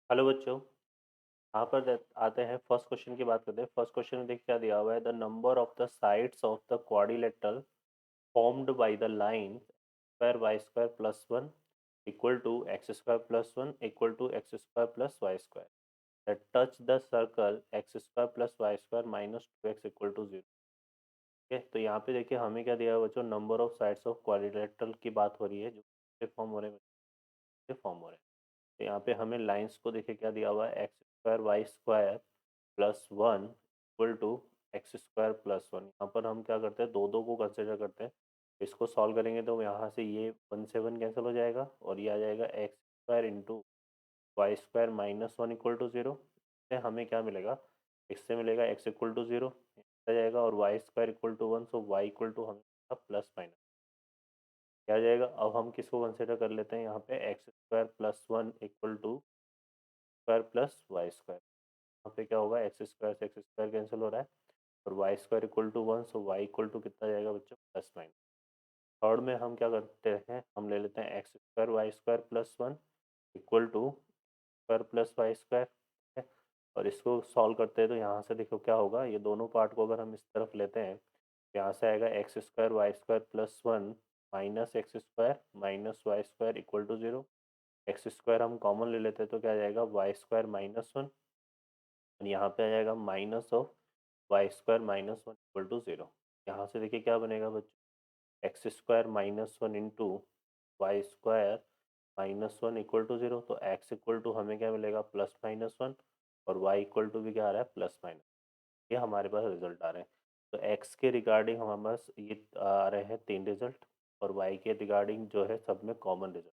Hello बच्चों। यहाँ पर आते हैं फर्स्ट क्वेश्चन की बात करते हैं। फर्स्ट क्वेश्चन में देखिए क्या दिया हुआ है, the number of the sides of the quadrilateral formed by the line square Y square plus one equal to X square plus one equal to X square plus Y square that touch the circle X square plus Y square minus two X equal to zero. ठीक है, तो यहाँ पे देखिए हमें क्या दिया हुआ है बच्चों, number of sides of quadrilateral की बात हो रही है जो फॉर्म हो रहे हैं, फॉर्म हो रहे हैं। तो यहाँ पे हमें लाइंस को देखिए क्या दिया हुआ है, X square Y square plus one equal to X square plus one. यहाँ पर हम क्या करते हैं, दो दो को कंसिडर करते हैं। इसको सॉल्व करेंगे तो यहाँ से ये वन से वन कैंसिल हो जाएगा और ये आ जाएगा X square into Y square minus one equal to zero. इससे हमें क्या मिलेगा, इससे मिलेगा एक्स इक्वल टू ज़ीरो आ जाएगा और Y square equal to one, so Y equal to हमें प्लस माइनस क्या आ जाएगा। अब हम किसको कंसिडर कर लेते हैं, यहाँ पे X square plus one equal to square plus Y square. यहाँ पे क्या होगा, एक्स स्क्वायर से एक्स स्क्वायर कैंसिल हो रहा है और Y square equal to one, so Y equal to कितना जाएगा बच्चों, प्लस माइनस। थर्ड में हम क्या करते हैं, हम ले लेते हैं X square Y square plus one equal to square plus Y square है। और इसको सॉल्व करते हैं तो यहाँ से देखो क्या होगा, ये दोनों पार्ट को अगर हम इस तरफ लेते हैं तो यहाँ से आएगा X square Y square plus one minus X square minus Y square equal to zero. X square हम कॉमन ले लेते हैं तो क्या आ जाएगा, वाई स्क्वायर माइनस वन और यहाँ पे आ जाएगा minus of Y square minus one equal to zero. यहाँ से देखिए क्या बनेगा बच्चों, X square minus one into Y square minus one equal to zero. तो एक्स इक्वल टू हमें क्या मिलेगा, प्लस माइनस वन और वाई इक्वल टू भी क्या आ रहा है, प्लस माइनस। ये हमारे पास रिजल्ट आ रहे हैं। तो एक्स के रिगार्डिंग हमारे पास ये आ रहे हैं तीन रिजल्ट और वाई के रिगार्डिंग जो है सब में कॉमन रिजल्ट।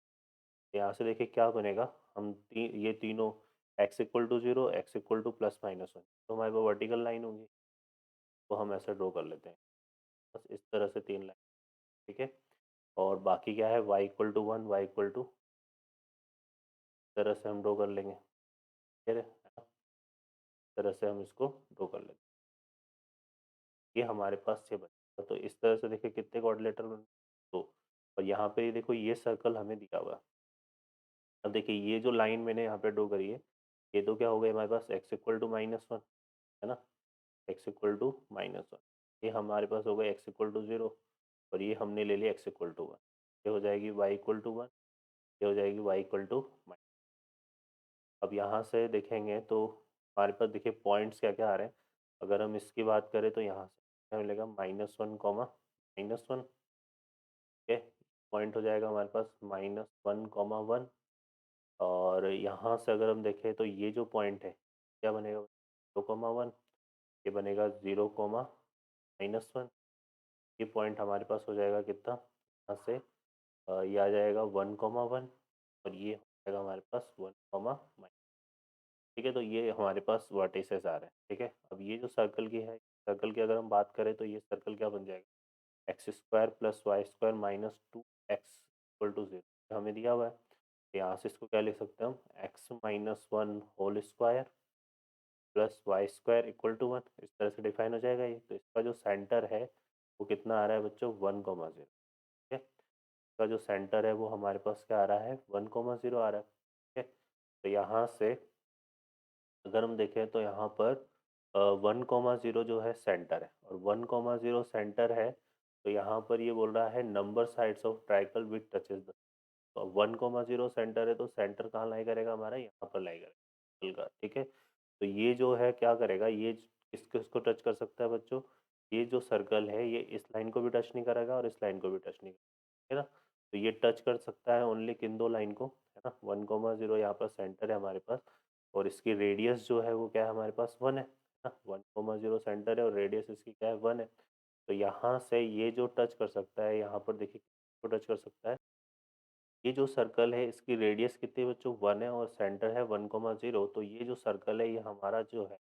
यहाँ से देखिए क्या बनेगा, हम ये तीनों X equal to zero X equal to plus minus one तो हमारे पास वर्टिकल लाइन होंगी, तो हम ऐसे ड्रॉ कर लेते हैं। बस इस तरह से तीन लाइन। ठीक है, और बाकी क्या है, Y equal to one Y equal to इस तरह से हम ड्रॉ कर लेंगे। ठीक है, इस तरह से हम इसको ड्रॉ कर लेंगे। ये हमारे पास छः बचे, तो इस तरह से देखिए कितने कोऑर्डिनेटर बने, दो। और यहाँ पे ये देखो ये सर्कल हमें दिया हुआ है। अब देखिए ये जो लाइन मैंने यहाँ पे ड्रॉ करी है, ये तो क्या हो गया हमारे पास, x equal to minus one है ना, x equal to minus one. ये हमारे पास हो गया एक्स इक्वल टू ज़ीरो और ये हमने ले लिया एक्स इक्वल टू वन। ये हो जाएगी वाई इक्वल टू वन, ये हो जाएगी वाई इक्वल टू माइनस। अब यहाँ से देखेंगे तो हमारे पास देखिए पॉइंट्स क्या क्या आ रहे हैं। अगर हम इसकी बात करें तो यहाँ से क्या मिलेगा, minus one comma minus one. ठीक है, पॉइंट हो जाएगा हमारे पास माइनस वन कॉमा वन। और यहाँ से अगर हम देखें तो ये जो पॉइंट है क्या बनेगा, दो कॉमा वन। ये बनेगा ज़ीरो कॉमा माइनस वन। ये पॉइंट हमारे पास हो जाएगा कितना, यहाँ से ये आ जाएगा वन कॉमा वन और ये हो जाएगा हमारे पास वन कॉमा माइनस। ठीक है, तो ये हमारे पास वर्टिसेस आ रहे हैं। ठीक है, अब ये जो सर्कल की है, सर्कल की अगर हम बात करें तो ये सर्कल क्या बन जाएगा, X square plus Y square minus two X equal to zero हमें दिया हुआ है। तो यहाँ से इसको क्या लिख सकते हैं हम, X minus one whole square plus Y square equal to one. इस तरह से डिफाइन हो जाएगा ये। तो इसका जो सेंटर है वो कितना आ रहा है बच्चों, वन कॉमा जीरो। ठीक है, इसका जो सेंटर है वो हमारे पास क्या आ रहा है, वन कॉमा जीरो आ रहा है। ठीक है, तो यहाँ से अगर हम देखें तो यहाँ पर वन कॉमा ज़ीरो जो है सेंटर है और वन कॉमा ज़ीरो सेंटर है। तो यहाँ पर ये बोल रहा है नंबर साइड्स ऑफ ट्राइकल विथ टचेस द। तो वन कॉमा ज़ीरो सेंटर है तो सेंटर कहाँ लाई करेगा हमारा, यहाँ पर लाई करेगा। ठीक है, तो ये जो है क्या करेगा, ये किस किसको टच कर सकता है बच्चों, ये जो सर्कल है ये इस लाइन को भी टच नहीं करेगा और इस लाइन को भी टच नहीं करेगा, है ना। तो ये टच कर सकता है ओनली किन दो लाइन को, है ना, वन कॉमा जीरो यहाँ पर सेंटर है हमारे पास और इसकी रेडियस जो है वो क्या है हमारे पास, वन है ना। वन कॉमा जीरो सेंटर है और रेडियस इसकी क्या है, वन है। तो यहाँ से ये जो टच कर सकता है, यहाँ पर देखिए को टच कर सकता है, ये जो सर्कल है इसकी रेडियस कितनी है बच्चों, वन है और सेंटर है वन कॉमा जीरो। तो ये जो सर्कल है ये हमारा जो है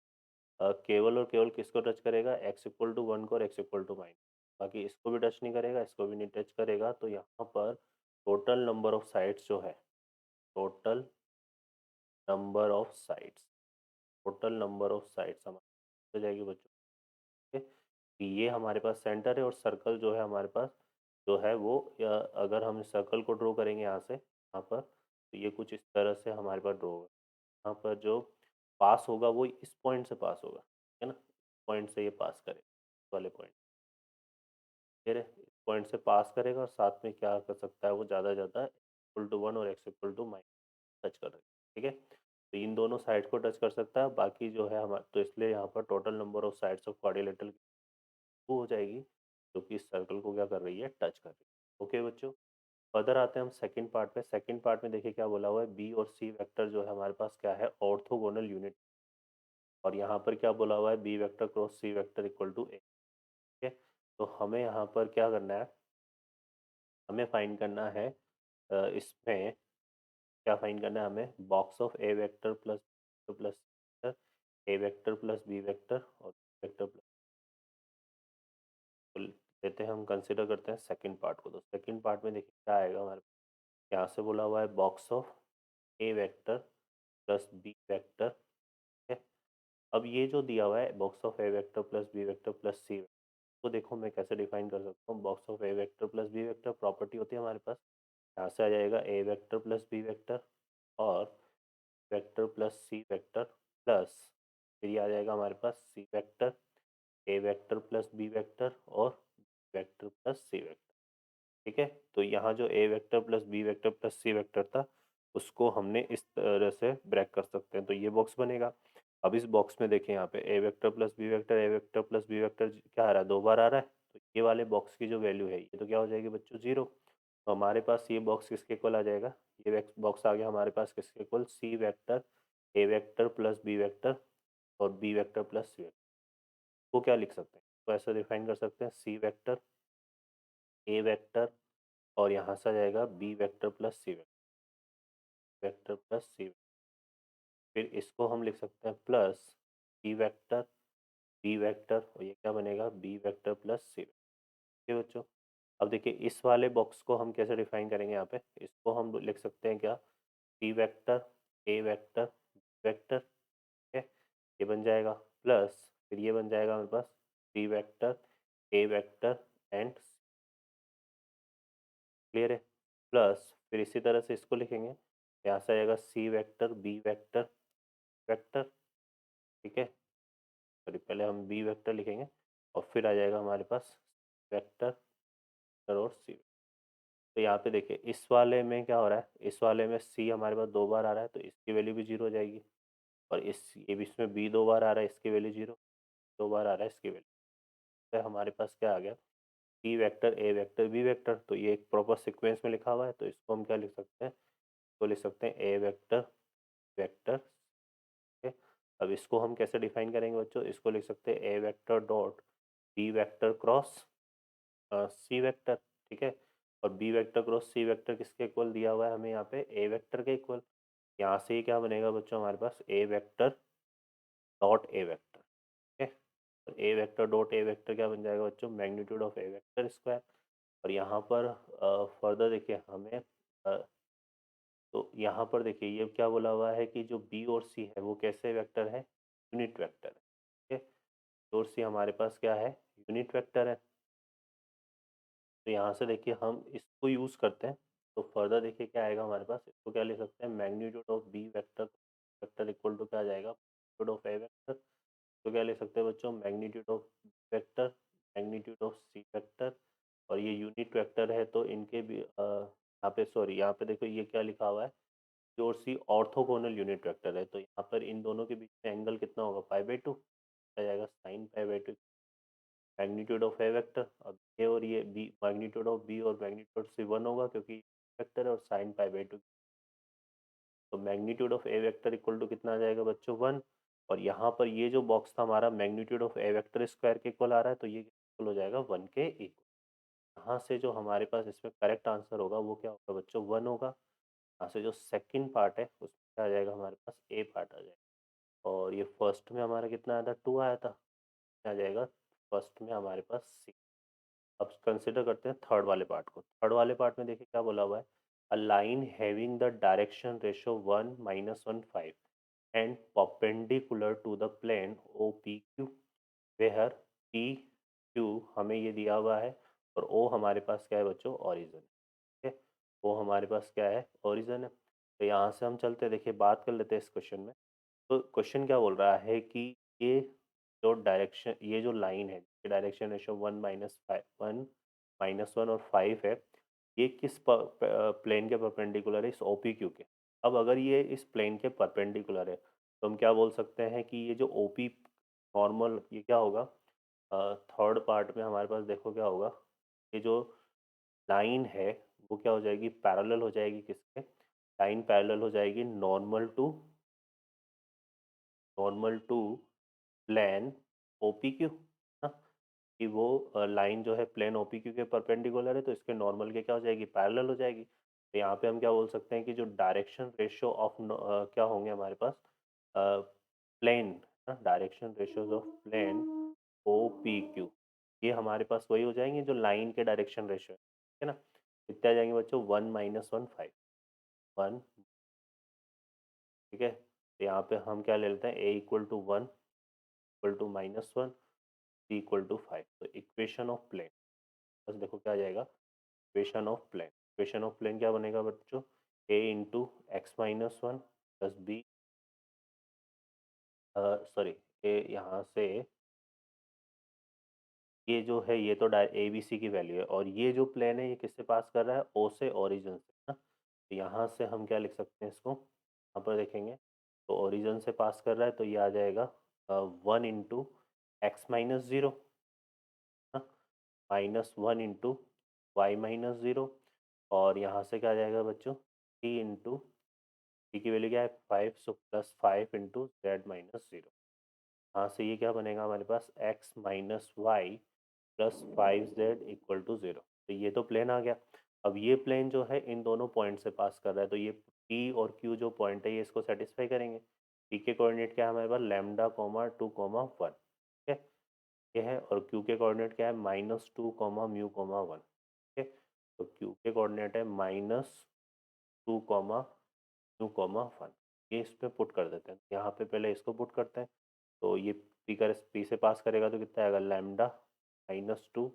केवल और केवल किसको टच करेगा, एक्स इक्वल टू वन को और एक्स इक्वल टू माइनस। बाकी इसको भी टच नहीं करेगा, इसको भी नहीं टच करेगा। तो यहाँ पर टोटल नंबर ऑफ साइड्स जो है, total number of sides, total number of sides हमारे हो जाएगी बच्चों। ठीक है, कि ये हमारे पास सेंटर है और सर्कल जो है हमारे पास जो है वो अगर हम सर्कल को ड्रॉ करेंगे यहाँ से यहाँ पर तो ये कुछ इस तरह से हमारे पास ड्रॉ होगा। यहाँ पर जो पास होगा वो इस पॉइंट से पास होगा, है ना, पॉइंट से ये पास करे वाले पॉइंट, फिर इस पॉइंट से पास करेगा और साथ में क्या कर सकता है वो, ज़्यादा ज़्यादा इक्वल टू वन और X equal to minus touch कर रहे हैं, ठीक है। तो इन दोनों साइड को टच कर सकता है, बाकी जो है हमारा, तो इसलिए यहाँ पर total number of sides of quadrilateral वो हो जाएगी जो कि इस सर्कल को क्या कर रही है, टच कर रही है। ओके बच्चों, फर्दर आते हैं हम सेकंड पार्ट पे। सेकंड पार्ट में देखिए क्या बोला हुआ है, बी और सी वेक्टर जो है हमारे पास क्या है, ऑर्थोगोनल यूनिट, और यहाँ पर क्या बोला हुआ है, b vector cross c vector equal to a. ठीक है, तो हमें यहाँ पर क्या करना है, हमें फाइंड करना है इसमें क्या फाइंड करना है हमें, box of A vector plus A vector plus B vector और वेक्टर प्लस, लेते हैं हम कंसिडर करते हैं सेकंड पार्ट को। तो सेकंड पार्ट में देखिए क्या आएगा हमारे, यहाँ से बोला हुआ है box of A vector plus B vector, ठीक है। अब ये जो दिया हुआ है box of A vector plus B vector plus C vector, तो देखो मैं कैसे डिफाइन कर सकता हूँ, box of A vector plus B vector property होती है हमारे पास, यहाँ से आ जाएगा A vector plus B vector और वेक्टर प्लस सी वेक्टर प्लस, फिर ये आ जाएगा हमारे पास सी वेक्टर, ए वेक्टर प्लस बी वेक्टर और वेक्टर प्लस सी वेक्टर, ठीक है। तो यहाँ जो a vector plus B vector plus C vector था उसको हमने इस तरह से ब्रेक कर सकते हैं, तो ये बॉक्स बनेगा। अब इस बॉक्स में देखें यहाँ पे ए वेक्टर प्लस बी वेक्टर, ए वेक्टर प्लस बी वेक्टर क्या आ रहा है, दो बार आ रहा है, तो ये वाले बॉक्स की जो वैल्यू है ये तो क्या हो जाएगी बच्चों, जीरो। तो हमारे पास ये बॉक्स किसके इक्वल आ जाएगा, ये बॉक्स आ गया हमारे पास किसके इक्वल, सी वेक्टर ए वेक्टर प्लस बी वेक्टर और बी वेक्टर प्लस सी वेक्टर। वो क्या लिख सकते हैं, तो ऐसा डिफाइन कर सकते हैं, सी वेक्टर ए वेक्टर और यहाँ से आ जाएगा बी वेक्टर प्लस सी वेक्टर प्लस सी, फिर इसको हम लिख सकते हैं plus B vector B vector, और ये क्या बनेगा, बी वेक्टर प्लस सी वेक्टर। ठीक है बच्चों, अब देखिए इस वाले बॉक्स को हम कैसे डिफाइन करेंगे, यहाँ पे इसको हम लिख सकते हैं क्या, सी वेक्टर ए वेक्टर वेक्टर, ठीक है, ये बन जाएगा प्लस, फिर ये बन जाएगा हमारे पास c vector A vector and, clear है, प्लस फिर इसी तरह से इसको लिखेंगे, यहाँ से आएगा c vector B vector vector, ठीक है, सॉरी पहले हम बी वेक्टर लिखेंगे और फिर आ जाएगा हमारे पास वेक्टर और सी। तो यहाँ पे देखिए इस वाले में क्या हो रहा है, इस वाले में सी हमारे पास दो बार आ रहा है तो इसकी वैल्यू भी जीरो हो जाएगी, और इस ये भी इसमें बी दो बार आ रहा है इसकी वैल्यू जीरो, दो बार आ रहा है इसकी वैल्यू, तो हमारे पास क्या आ गया, सी वेक्टर ए वेक्टर बी वेक्टर, तो ये एक प्रॉपर सीक्वेंस में लिखा हुआ है, तो इसको हम क्या लिख सकते हैं, तो लिख सकते हैं ए वेक्टर वेक्टर, ठीक है। अब इसको हम कैसे डिफाइन करेंगे बच्चों, इसको लिख सकते हैं a vector dot b vector cross c vector, ठीक है, और B vector cross c vector किसके इक्वल दिया हुआ है हमें यहाँ पे, ए वेक्टर के इक्वल। यहाँ से ही क्या बनेगा बच्चों हमारे पास, ए वेक्टर डॉट ए वेक्टर, ठीक है, और ए वेक्टर डॉट ए वेक्टर क्या बन जाएगा बच्चों, magnitude of A vector square. और यहाँ पर फर्दर देखिए हमें तो यहाँ पर देखिए ये क्या बोला हुआ है कि जो बी और सी है वो कैसे वेक्टर है, यूनिट वेक्टर है, ठीक है, बी और सी हमारे पास क्या है, यूनिट वेक्टर है। तो यहाँ से देखिए हम इसको यूज़ करते हैं, तो फर्दर देखिए क्या आएगा हमारे पास, इसको क्या लिख सकते हैं, magnitude of B vector vector equal to क्या आ जाएगा, मैग्नीट्यूड ऑफ ए वेक्टर, तो क्या लिख सकते हैं बच्चों, magnitude of vector magnitude of C vector, और ये यूनिट वेक्टर है तो इनके भी यहाँ पे सॉरी यहाँ पे देखो ये क्या लिखा हुआ है, बी और सी ऑर्थोगोनल यूनिट वेक्टर है, तो यहाँ पर इन दोनों के बीच में एंगल कितना होगा, पाई बाई टू आ जाएगा, sine pi by two magnitude of A vector. अब ए और ये बी, मैग्नीट्यूड ऑफ बी और मैग्नीट्यूड सी वन होगा क्योंकि वेक्टर है और साइन पाई बाई टू, तो magnitude of A vector equal to कितना आ जाएगा बच्चों, वन। और यहाँ पर ये जो बॉक्स था हमारा magnitude of A vector square के इक्वल आ रहा है, तो ये इक्वल हो जाएगा वन के इक्वल। यहाँ से जो हमारे पास इसमें करेक्ट आंसर होगा वो क्या होगा बच्चों, वन होगा। यहाँ से जो सेकंड पार्ट है उसमें क्या आ जाएगा हमारे पास, ए पार्ट आ जाएगा, और ये फर्स्ट में हमारा कितना आया था, टू आया था, आ जाएगा फर्स्ट में हमारे पास सी। अब कंसिडर करते हैं थर्ड वाले पार्ट को। थर्ड वाले पार्ट में देखिए क्या बोला हुआ है, a line having the direction ratio 1 - 1 5 and perpendicular to the plane O P Q, where P Q हमें ये दिया हुआ है और ओ हमारे पास क्या है बच्चों, ओरिजिन, ठीक है, वो हमारे पास क्या है, ओरिजिन है। तो यहाँ से हम चलते हैं, देखिए बात कर लेते हैं इस क्वेश्चन में। तो क्वेश्चन क्या बोल रहा है कि ये जो डायरेक्शन, ये जो लाइन है, डायरेक्शन रेशो 1 - 1 और 5 है, ये किस प्लेन के परपेंडिकुलर है? इस ओपी क्यू के। अब अगर ये इस प्लेन के परपेंडिकुलर है तो हम क्या बोल सकते हैं कि ये जो ओपी नॉर्मल, ये क्या होगा? थर्ड पार्ट में हमारे पास देखो क्या होगा, ये जो लाइन है वो क्या हो जाएगी? पैरेलल हो जाएगी किसके? लाइन पैरेलल हो जाएगी normal to plane OP Q ना, कि वो लाइन जो है प्लेन ओपी क्यू के परपेंडिकुलर है, तो इसके नॉर्मल के क्या हो जाएगी? पैरेलल हो जाएगी। तो यहाँ पे हम क्या बोल सकते हैं कि जो डायरेक्शन रेशियो ऑफ क्या होंगे हमारे पास? Plane, direction ratios of plane O P q, ये हमारे पास वही हो जाएंगे जो लाइन के डायरेक्शन रेशियो है ना। कितने आ जाएंगे बच्चों? 1 - 1 5, 1। ठीक है, तो यहाँ पे हम क्या ले लेते हैं? A equal to 1 equal to -1, c equal to 5। तो इक्वेशन ऑफ प्लेन, बस देखो क्या आ जाएगा? इक्वेशन ऑफ प्लेन क्या बनेगा बच्चों? A into x - 1 plus b, sorry, a यहाँ से, ये जो है ये तो ए बी सी की वैल्यू है, और ये जो प्लेन है ये किससे पास कर रहा है? ओ से, ओरिजिन से ना। तो यहाँ से हम क्या लिख सकते हैं इसको? यहाँ पर देखेंगे तो ओरिजिन से पास कर रहा है, तो ये आ जाएगा 1 इंटू x - 0, -1 इंटू y - 0, और यहाँ से क्या आ जाएगा बच्चों? टी इंटू, टी की वैल्यू क्या है? 5, सो +5 इंटू z - 0। यहाँ से ये क्या बनेगा हमारे पास? x - y plus 5z equal to 0। तो ये तो प्लेन आ गया। अब ये प्लेन जो है इन दोनों पॉइंट से पास कर रहा है, तो ये p और q जो पॉइंट है ये इसको सेटिस्फाई करेंगे। p के कोऑर्डिनेट क्या है हमारे पास? λ, 2, 1। ठीक है, ये है। और q के कोऑर्डिनेट क्या है? -2, μ, 1। ठीक है, तो q के कोऑर्डिनेट है -2, μ, 1। ये इसमें पुट कर देते हैं, यहाँ पे पहले इसको पुट करते हैं। तो ये पी से पास करेगा तो कितना आएगा? λ -2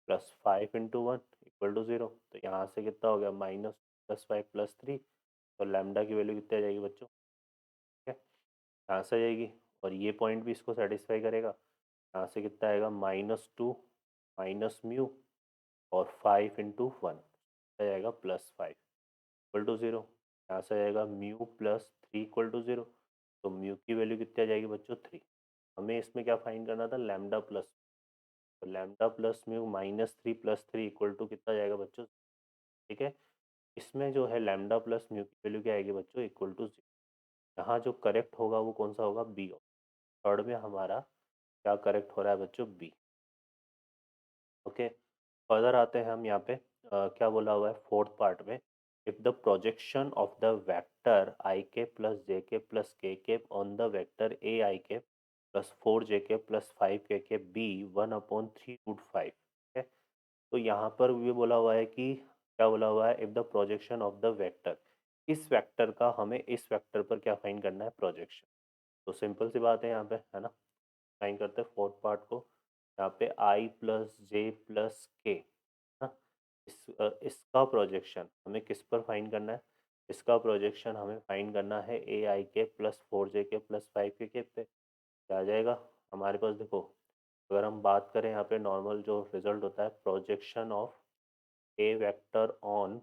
प्लस 5 इंटू 1 इक्वल टू 0। तो यहाँ से कितना हो गया? -+5 +3। तो लैम्डा की वैल्यू कितनी आ जाएगी बच्चों? ठीक है, यहाँ से आ जाएगी। और ये पॉइंट भी इसको सेटिस्फाई करेगा। यहाँ से कितना आएगा? -2 -μ और 5 इंटू 1 आ जाएगा +5 इक्वल टू 0। यहाँ से आ जाएगा μ+3 इक्वल टू 0। तो म्यू की वैल्यू कितनी आ जाएगी बच्चों? 3। हमें इसमें क्या फाइंड करना था? Lambda plus. तो lambda plus mu -3 + 3 equal to कितना जाएगा बच्चों? ठीक है, इसमें जो है लैम्डा प्लस म्यू की वैल्यू क्या आएगी बच्चों? Equal to 0। यहाँ जो करेक्ट होगा वो कौन सा होगा? बी। थर्ड में हमारा क्या करेक्ट हो रहा है बच्चों? बी। ओके, फर्दर आते हैं हम यहाँ पे। क्या बोला हुआ है फोर्थ पार्ट में? If the projection of the vector i k plus j k plus k k on the vector a i k plus 4 J k plus 5 के बी 1/3√5 है। तो यहाँ पर ये बोला हुआ है कि, क्या बोला हुआ है? If the projection of the vector, इस वेक्टर का हमें इस वेक्टर पर क्या फाइंड करना है? प्रोजेक्शन। तो सिंपल सी बात है यहाँ पे, है ना। फाइंड करते हैं फोर्थ पार्ट को। यहाँ पे आई प्लस जे प्लस के, हाँ, इसका प्रोजेक्शन हमें किस पर फाइंड करना है? इसका प्रोजेक्शन हमें फाइंड करना है ए i k plus 4 J k plus 5 के पे। क्या आ जाएगा हमारे पास? देखो, अगर हम बात करें यहाँ पे नॉर्मल जो रिजल्ट होता है, projection of A vector on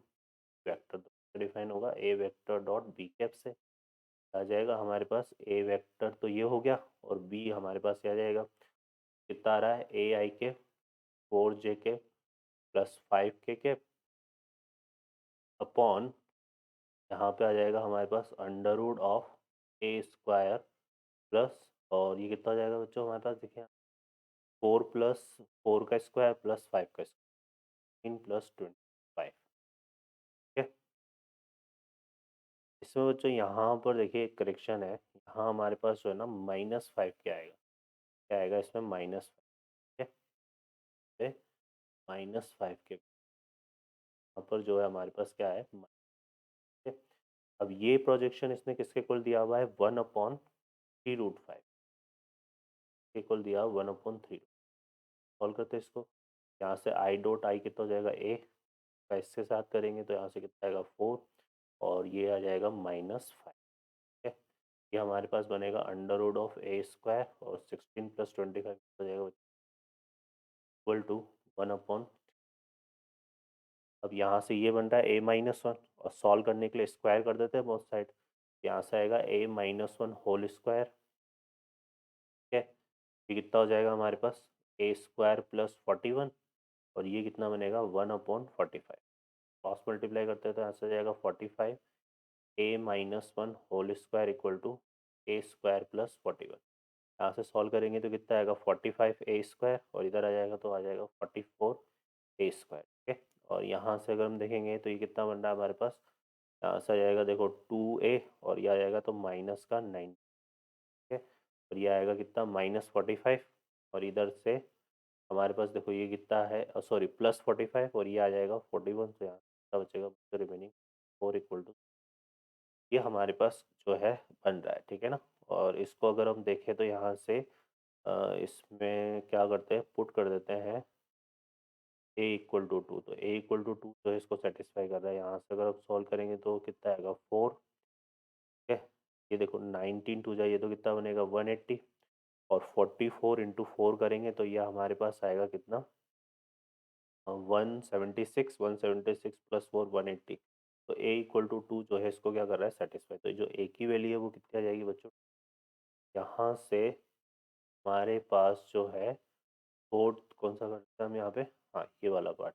vector, तो डिफाइन होगा ए वेक्टर डॉट बी कैप से। आ जाएगा हमारे पास ए वेक्टर, तो ये हो गया। और बी हमारे पास क्या आ जाएगा? कितना आ रहा है? ए आई के 4 जे के प्लस 5 के अपॉन, यहाँ पे आ जाएगा हमारे पास √ऑफ a² प्लस, और ये कितना हो जाएगा बच्चों हमारे पास? देखिए, 4 + 4 का स्क्वायर प्लस 5 का स्क्वायर, इन +25। ठीक है, इसमें बच्चों यहाँ पर देखिए एक करेक्शन है। यहाँ हमारे पास जो है ना -5 क्या आएगा? क्या आएगा इसमें? -5। ठीक है, -5 के यहाँ पर जो है हमारे पास क्या है? ठीक है, अब ये प्रोजेक्शन इसने किसके इक्वल दिया हुआ है? 1/3√5 के इक्वल दिया, 1/3। सॉल्व करते हैं इसको। यहाँ से आई डॉट आई कितना हो जाएगा? ए का इसके साथ करेंगे तो यहाँ से कितना आएगा? 4। और ये आ जाएगा -5। ठीक है, ये हमारे पास बनेगा under root of A square और 16 + 25 हो जाएगा इक्वल टू 1/। अब यहाँ से ये बन रहा है a-1 और सॉल्व करने के लिए स्क्वायर कर देते हैं बोथ साइड। यहाँ से आएगा a-1 होल स्क्वायर। ठीक है, ये कितना हो जाएगा हमारे पास a² + 41 और ये कितना बनेगा 1/45। क्रॉस मल्टीप्लाई करते हैं तो यहाँ से जाएगा 45 a-1 whole square equal to a² + 41। यहाँ से सॉल्व करेंगे तो कितना आएगा 45 a² और इधर आ जाएगा तो आ जाएगा 44 a²। ठीक है, और यहाँ से अगर हम देखेंगे तो ये कितना बन रहा है हमारे पास, यहाँ से आ जाएगा देखो 2a और ये आ जाएगा तो माइनस का 9। ठीक है, और ये आएगा कितना -45 और इधर से हमारे पास देखो ये कितना है, सॉरी +45 और ये आ जाएगा 41। तो यहाँ कितना बचेगा रिमेनिंग 4 इक्वल टू, ये हमारे पास जो है बन रहा है। ठीक है ना, और इसको अगर हम देखें तो यहाँ से इसमें क्या करते हैं, पुट कर देते हैं a = 2। तो a = 2 जो है इसको सेटिस्फाई कर रहा है। यहाँ से अगर हम सॉल्व करेंगे तो कितना आएगा 4। ठीक है, ये देखो 19 टू जाइए तो कितना बनेगा 180 और 44 × 4 करेंगे तो यह हमारे पास आएगा कितना 176। 176 + 4 180। तो a = 2 जो है इसको क्या कर रहा है सेटिस्फाई। तो जो a की वैल्यू है वो कितनी आ जाएगी बच्चों, यहाँ से हमारे पास जो है फोर्थ कौन सा करते हैं हम यहाँ पे, हाँ ये वाला पार्ट।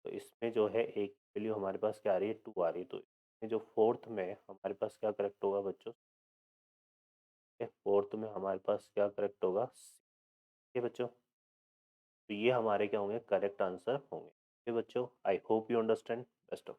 तो इसमें जो है एक वैल्यू हमारे पास क्या आ रही है 2 आ रही है। तो इसमें जो फोर्थ में हमारे पास क्या करेक्ट होगा बच्चों, फोर्थ में हमारे पास क्या करेक्ट होगा ये बच्चों। तो ये हमारे क्या होंगे करेक्ट आंसर होंगे। ओके बच्चों, I hope you understand. Best of